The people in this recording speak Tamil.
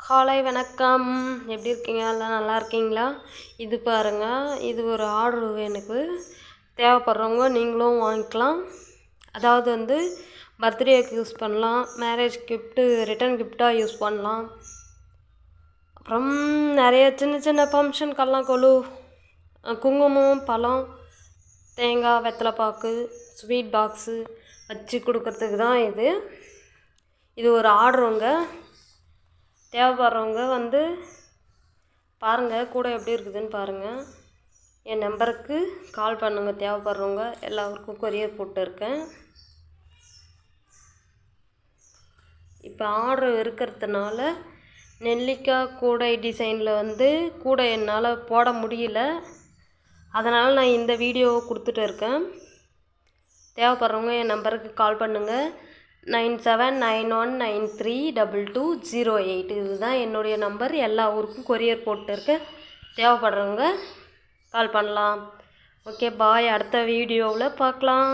காலை வணக்கம். எப்படி இருக்கீங்க? எல்லாம் நல்லா இருக்கீங்களா? இது பாருங்கள், இது ஒரு ஆர்டர் எனக்கு தேவைப்படுறவங்க நீங்களும் வாங்கிக்கலாம். அதாவது வந்து பர்த்டேக்கு யூஸ் பண்ணலாம், மேரேஜ் கிஃப்ட்டு ரிட்டன் கிஃப்டாக யூஸ் பண்ணலாம். அப்புறம் நிறைய சின்ன சின்ன ஃபங்க்ஷனுக்கெல்லாம் குங்குமம், பழம், தேங்காய், வெத்தலைப்பாக்கு, ஸ்வீட் பாக்ஸு வச்சு கொடுக்கறதுக்கு தான் இது ஒரு ஆர்டருங்க. தேவைப்படுறவங்க வந்து பாருங்கள், கூட எப்படி இருக்குதுன்னு பாருங்கள். என் நம்பருக்கு கால் பண்ணுங்கள். தேவைப்படுறவங்க எல்லாருக்கும் கொரியர் போட்டுருக்கேன். இப்போ ஆர்டர் இருக்கிறதுனால நெல்லிக்காய் கூடை டிசைனில் வந்து கூடை என்னால் போட முடியல. அதனால் நான் இந்த வீடியோவை கொடுத்துட்டு இருக்கேன். தேவைப்படுறவங்க என் நம்பருக்கு கால் பண்ணுங்கள். 9791932208. இதுதான் என்னுடைய நம்பர். எல்லா ஊருக்கும் கொரியர் போட்டுருக்கேன். தேவைப்படுறவங்க கால் பண்ணலாம். ஓகே, பாய். அடுத்த வீடியோவில் பார்க்கலாம்.